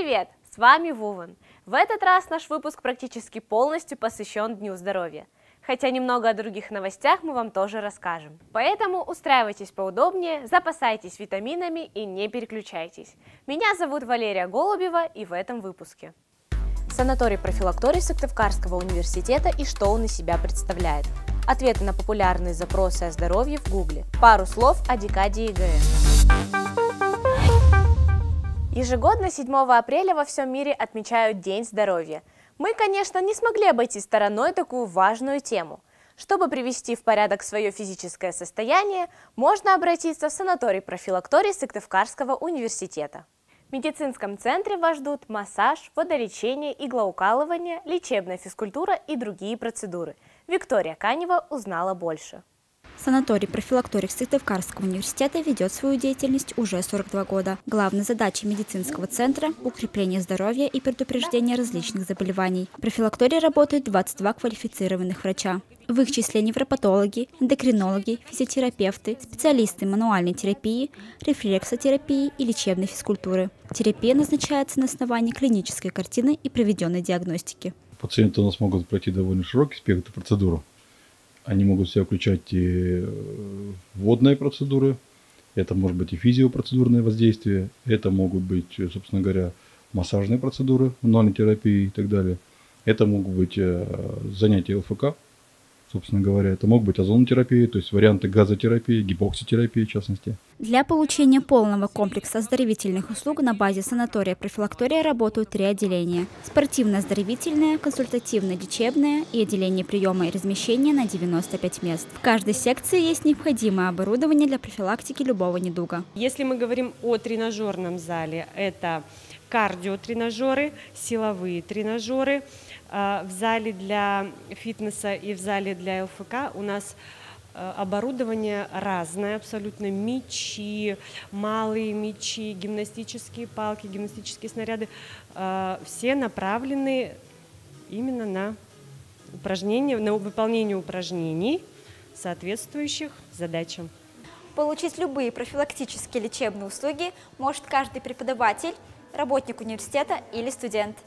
привет! С вами Вуван. В этот раз наш выпуск практически полностью посвящен Дню здоровья. Хотя немного о других новостях мы вам тоже расскажем. Поэтому устраивайтесь поудобнее, запасайтесь витаминами и не переключайтесь. Меня зовут Валерия Голубева, и в этом выпуске. Санаторий профилакторий Сыктывкарского университета и что он из себя представляет. Ответы на популярные запросы о здоровье в Гугле. Пару слов о декаде ЕГЭ. Ежегодно 7 апреля во всем мире отмечают День здоровья. Мы, конечно, не смогли обойти стороной такую важную тему. Чтобы привести в порядок свое физическое состояние, можно обратиться в санаторий профилакторий Сыктывкарского университета. В медицинском центре вас ждут массаж, водолечение, иглоукалывание, лечебная физкультура и другие процедуры. Виктория Канева узнала больше. Санаторий профилакторий Сыктывкарского университета ведет свою деятельность уже 42 года. Главной задачей медицинского центра – укрепление здоровья и предупреждение различных заболеваний. В профилактории работают 22 квалифицированных врача. В их числе невропатологи, эндокринологи, физиотерапевты, специалисты мануальной терапии, рефлексотерапии и лечебной физкультуры. Терапия назначается на основании клинической картины и проведенной диагностики. Пациенты у нас могут пройти довольно широкий спектр процедур. Они могут в себя включать и водные процедуры, это может быть и физиопроцедурное воздействие, это могут быть, собственно говоря, массажные процедуры, мануальной терапии и так далее. Это могут быть занятия ЛФК, собственно говоря, это могут быть озонотерапия, то есть варианты газотерапии, гипокситерапии в частности. Для получения полного комплекса оздоровительных услуг на базе санатория профилактория работают 3 отделения: спортивно-оздоровительное, консультативно-лечебное и отделение приема и размещения на 95 мест. В каждой секции есть необходимое оборудование для профилактики любого недуга. Если мы говорим о тренажерном зале, это кардиотренажеры, силовые тренажеры. В зале для фитнеса и в зале для ЛФК у нас оборудование разное абсолютно. Мячи, малые мячи, гимнастические палки, гимнастические снаряды. Все направлены именно на упражнения, на выполнение упражнений, соответствующих задачам. Получить любые профилактические лечебные услуги может каждый преподаватель, работник университета или студент.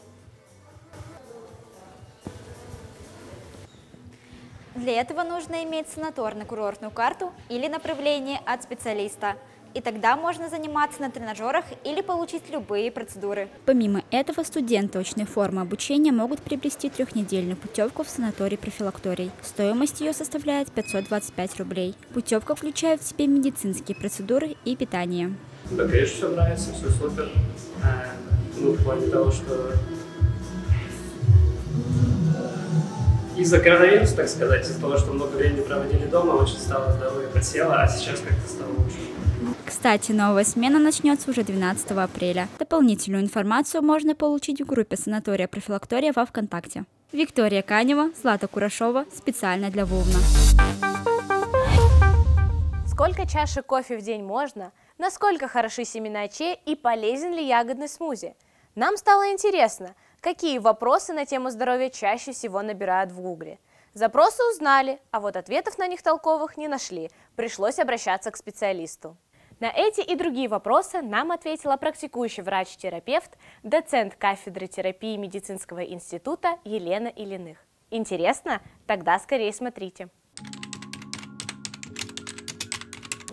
Для этого нужно иметь санаторно-курортную карту или направление от специалиста. И тогда можно заниматься на тренажерах или получить любые процедуры. Помимо этого, студенты очной формы обучения могут приобрести 3-недельную путевку в санаторий профилакторий. Стоимость ее составляет 525 рублей. Путевка включает в себя медицинские процедуры и питание. Да, конечно, все нравится, все супер. В плане того, что из-за коронавируса, так сказать, из-за того, что много времени проводили дома, очень стало здоровье подсело, а сейчас как-то стало лучше. Кстати, новая смена начнется уже 12 апреля. Дополнительную информацию можно получить в группе санатория профилактория во ВКонтакте. Виктория Канева, Злата Курашова, специально для Вувна. Сколько чашек кофе в день можно? Насколько хороши семена чиа и полезен ли ягодный смузи? Нам стало интересно, какие вопросы на тему здоровья чаще всего набирают в Гугле. Запросы узнали, а вот ответов на них толковых не нашли. Пришлось обращаться к специалисту. На эти и другие вопросы нам ответила практикующий врач-терапевт, доцент кафедры терапии медицинского института Елена Ильиных. Интересно? Тогда скорее смотрите.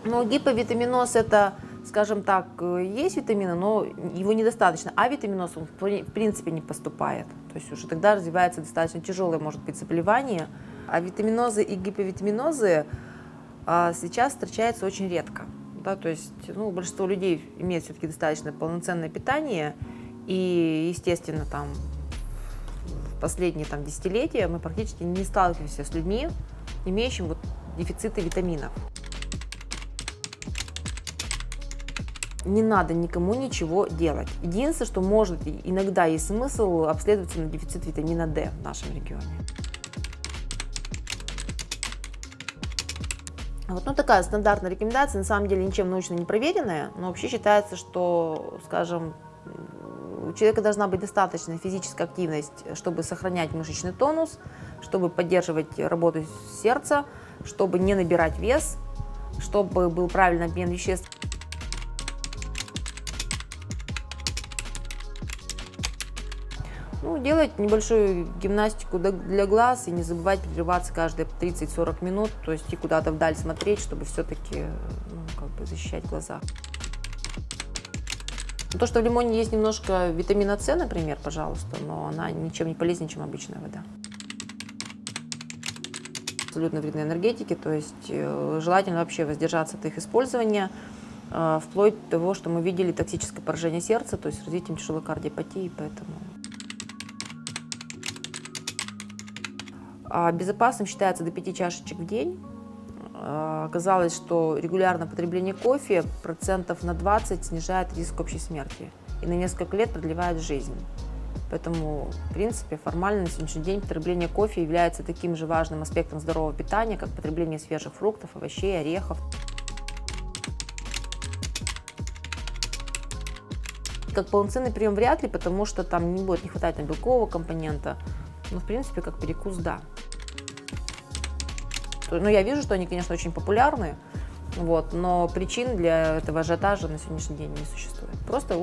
Ну, гиповитаминоз – это, скажем так, есть витамины, но его недостаточно, а витаминоз он в принципе не поступает. То есть уже тогда развивается достаточно тяжелое, может быть, заболевание. А витаминозы и гиповитаминозы сейчас встречаются очень редко. Да, то есть большинство людей имеет все-таки достаточно полноценное питание, и, естественно, там, в последние десятилетия мы практически не сталкиваемся с людьми, имеющими дефициты витаминов. Не надо никому ничего делать. Единственное, что может иногда есть смысл обследоваться на дефицит витамина D в нашем регионе. Такая стандартная рекомендация, на самом деле ничем научно не проверенная, но вообще считается, что, скажем, у человека должна быть достаточная физическая активность, чтобы сохранять мышечный тонус, чтобы поддерживать работу сердца, чтобы не набирать вес, чтобы был правильный обмен веществ. Ну, делать небольшую гимнастику для глаз и не забывать прерываться каждые 30-40 минут, то есть и куда-то вдаль смотреть, чтобы все-таки защищать глаза. То, что в лимоне есть немножко витамина С, например, пожалуйста, но она ничем не полезнее, чем обычная вода. Абсолютно вредные энергетики, то есть желательно вообще воздержаться от их использования, вплоть до того, что мы видели токсическое поражение сердца, то есть с развитием тяжелой кардиопатии, поэтому... Безопасным считается до 5 чашечек в день. Оказалось, что регулярное потребление кофе процентов на 20 снижает риск общей смерти и на несколько лет продлевает жизнь. Поэтому, в принципе, формально на сегодняшний день потребление кофе является таким же важным аспектом здорового питания, как потребление свежих фруктов, овощей, орехов. Как полноценный прием вряд ли, потому что там не будет не хватать на белкового компонента, но, в принципе, как перекус, да. Ну, я вижу, что они, конечно, очень популярны, но причин для этого ажиотажа на сегодняшний день не существует. Просто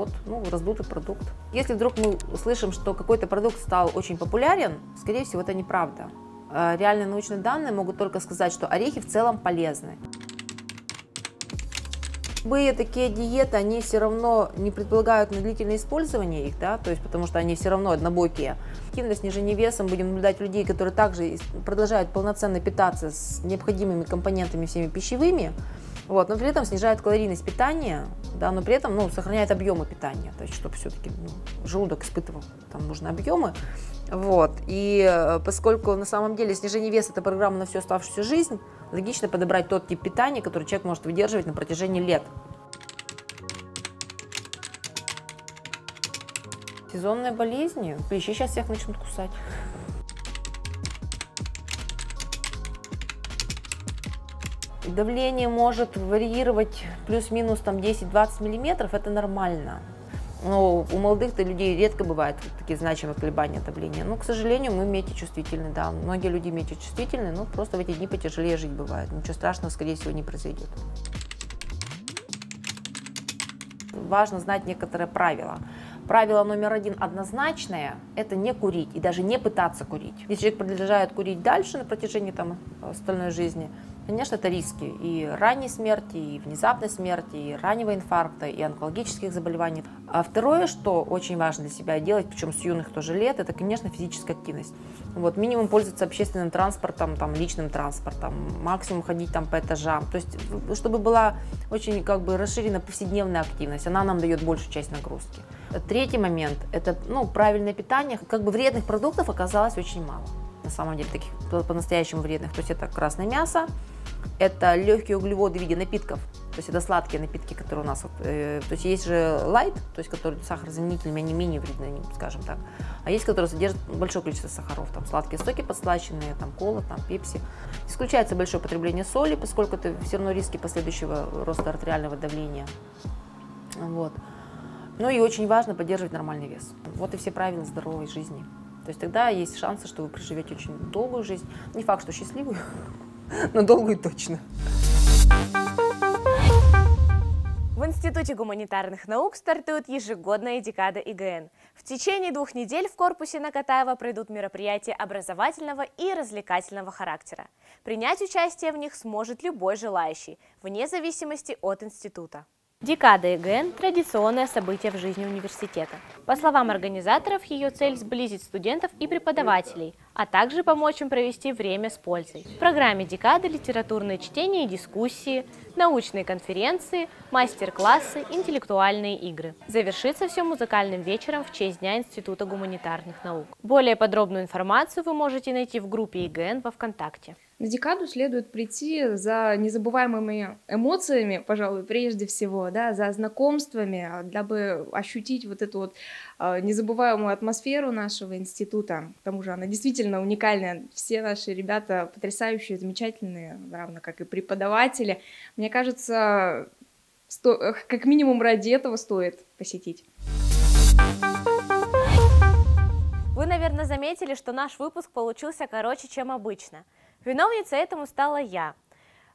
раздутый продукт. Если вдруг мы услышим, что какой-то продукт стал очень популярен, скорее всего, это неправда. Реальные научные данные могут только сказать, что орехи в целом полезны. Любые такие диеты, они все равно не предполагают на длительное использование их, да, то есть потому что они все равно однобокие. Активное снижение веса будем наблюдать людей, которые также продолжают полноценно питаться с необходимыми компонентами всеми пищевыми, но при этом снижает калорийность питания, да, но при этом сохраняет объемы питания, то есть чтобы все-таки желудок испытывал там нужные объемы. И поскольку на самом деле снижение веса – это программа на всю оставшуюся жизнь, логично подобрать тот тип питания, который человек может выдерживать на протяжении лет. Сезонные болезни, клещи сейчас всех начнут кусать. Давление может варьировать плюс-минус 10-20 мм, это нормально. Но у молодых людей редко бывают такие значимые колебания давления. Но, к сожалению, мы метеочувствительны, да. Многие люди метеочувствительны, но просто в эти дни потяжелее жить бывает. Ничего страшного, скорее всего, не произойдет. Важно знать некоторые правила. Правило номер 1 однозначное – это не курить и даже не пытаться курить. Если человек продолжает курить дальше на протяжении остальной жизни, конечно, это риски и ранней смерти, и внезапной смерти, и раннего инфаркта, и онкологических заболеваний. А второе, что очень важно для себя делать, причем с юных тоже лет, это, конечно, физическая активность. Минимум пользоваться общественным транспортом, личным транспортом, максимум ходить по этажам. То есть, чтобы была очень расширена повседневная активность, она нам дает большую часть нагрузки. Третий момент – это правильное питание. Вредных продуктов оказалось очень мало. На самом деле, таких по-настоящему вредных. То есть это красное мясо, это легкие углеводы в виде напитков, то есть это сладкие напитки, которые у нас, то есть есть же лайт, то есть которые сахарозаменителями, они менее вредны, скажем так, а есть, которые содержат большое количество сахаров, сладкие соки подслащенные, кола, пепси. Исключается большое потребление соли, поскольку это все равно риски последующего роста артериального давления. Ну и очень важно поддерживать нормальный вес. Вот и все правила здоровой жизни. То есть тогда есть шансы, что вы проживете очень долгую жизнь. Не факт, что счастливую, но долгую точно. В Институте гуманитарных наук стартует ежегодная декада ИГН. В течение 2 недель в корпусе на Катаева пройдут мероприятия образовательного и развлекательного характера. Принять участие в них сможет любой желающий, вне зависимости от института. Декада ИГН – традиционное событие в жизни университета. По словам организаторов, ее цель – сблизить студентов и преподавателей, а также помочь им провести время с пользой. В программе декады литературные чтения и дискуссии, научные конференции, мастер-классы, интеллектуальные игры. Завершится все музыкальным вечером в честь Дня Института гуманитарных наук. Более подробную информацию вы можете найти в группе ИГН во ВКонтакте. На декаду следует прийти за незабываемыми эмоциями, пожалуй, прежде всего, за знакомствами, дабы ощутить эту незабываемую атмосферу нашего института. К тому же она действительно уникальная. Все наши ребята потрясающие, замечательные, равно как и преподаватели. Мне кажется, как минимум ради этого стоит посетить. Вы, наверное, заметили, что наш выпуск получился короче, чем обычно. Виновницей этому стала я.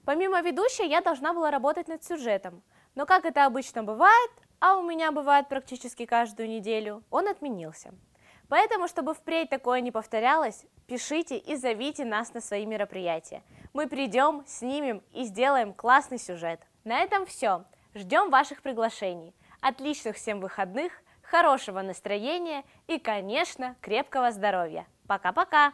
Помимо ведущей, я должна была работать над сюжетом. Но как это обычно бывает, а у меня бывает практически каждую неделю, он отменился. Поэтому, чтобы впредь такое не повторялось, пишите и зовите нас на свои мероприятия. Мы придем, снимем и сделаем классный сюжет. На этом все. Ждем ваших приглашений. Отличных всем выходных, хорошего настроения и, конечно, крепкого здоровья. Пока-пока!